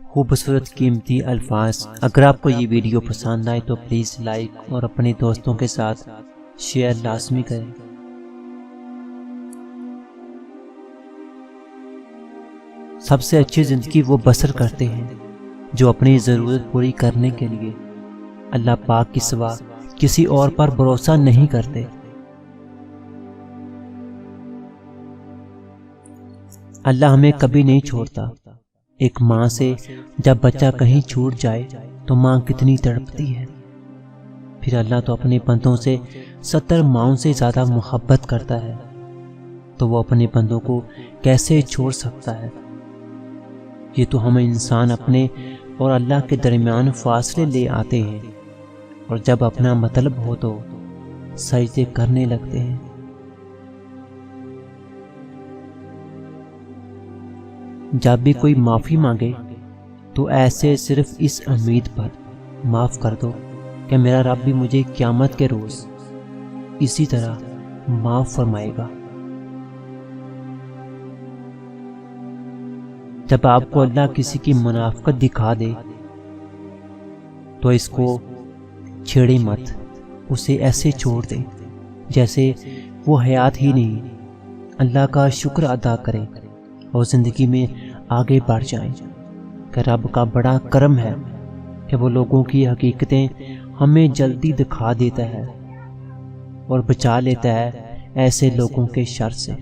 خوبصورت قیمتی الفاظ۔ اگر آپ کو یہ ویڈیو پسند آئے تو پلیز لائک اور اپنے دوستوں کے ساتھ شیئر لازمی کریں۔ سب سے اچھی زندگی وہ بسر کرتے ہیں جو اپنی ضرورت پوری کرنے کے لیے اللہ پاک کی سوا کسی اور پر بھروسہ نہیں کرتے۔ اللہ ہمیں کبھی نہیں چھوڑتا۔ ایک ماں سے جب بچہ کہیں چھوٹ جائے تو ماں کتنی تڑپتی ہے، پھر اللہ تو اپنے بندوں سے 70 ماؤں سے زیادہ محبت کرتا ہے، تو وہ اپنے بندوں کو کیسے چھوڑ سکتا ہے؟ یہ تو ہم انسان اپنے اور اللہ کے درمیان فاصلے لے آتے ہیں، اور جب اپنا مطلب ہو تو سجدے کرنے لگتے ہیں۔ جب بھی کوئی معافی مانگے تو ایسے صرف اس امید پر معاف کر دو کہ میرا رب بھی مجھے قیامت کے روز اسی طرح معاف فرمائے گا۔ جب آپ کو اللہ کسی کی منافقت دکھا دے تو اس کو چھیڑے مت، اسے ایسے چھوڑ دیں جیسے وہ حیات ہی نہیں۔ اللہ کا شکر ادا کریں اور زندگی میں آگے بڑھ جائیں کہ رب کا بڑا کرم ہے کہ وہ لوگوں کی حقیقتیں ہمیں جلدی دکھا دیتا ہے اور بچا لیتا ہے ایسے لوگوں کے شر سے۔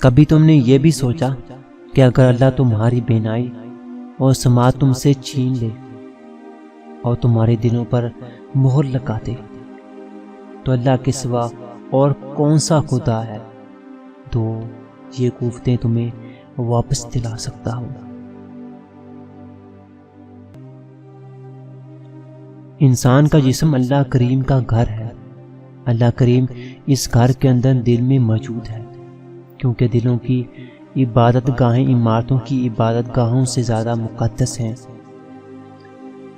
کبھی تم نے یہ بھی سوچا کہ اگر اللہ تمہاری بینائی اور سماعت تم سے چھین لے اور تمہارے دلوں پر مہر لگا دے تو اللہ کے سوا اور کون سا خدا ہے تو یہ قوتیں تمہیں واپس دلا سکتا ہو؟ انسان کا جسم اللہ کریم کا گھر ہے۔ اللہ کریم اس گھر کے اندر دل میں موجود ہے، کیونکہ دلوں کی عبادت گاہیں عمارتوں کی عبادت گاہوں سے زیادہ مقدس ہیں،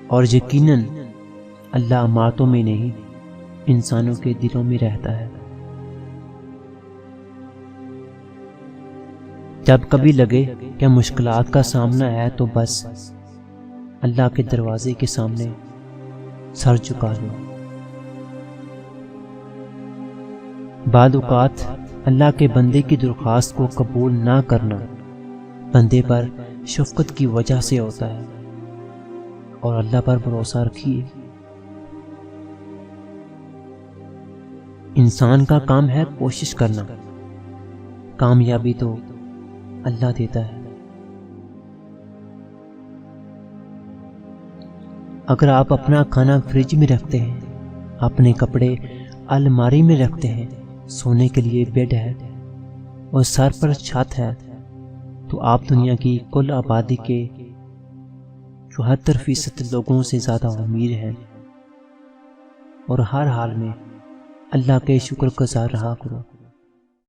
اور یقیناً اللہ عمارتوں میں نہیں انسانوں کے دلوں میں رہتا ہے۔ جب کبھی لگے کہ مشکلات کا سامنا ہے تو بس اللہ کے دروازے کے سامنے سر جھکا لو۔ بعض اوقات اللہ کے بندے کی درخواست کو قبول نہ کرنا بندے پر شفقت کی وجہ سے ہوتا ہے، اور اللہ پر بھروسہ رکھیے۔ انسان کا کام ہے کوشش کرنا، کامیابی تو اللہ دیتا ہے۔ اگر آپ اپنا کھانا فریج میں رکھتے ہیں، اپنے کپڑے الماری میں رکھتے ہیں، سونے کے لیے بیڈ ہے اور سر پر چھت ہے، تو آپ دنیا کی کل آبادی کے 74% لوگوں سے زیادہ امیر ہیں، اور ہر حال میں اللہ کے شکر گزار رہا کرو۔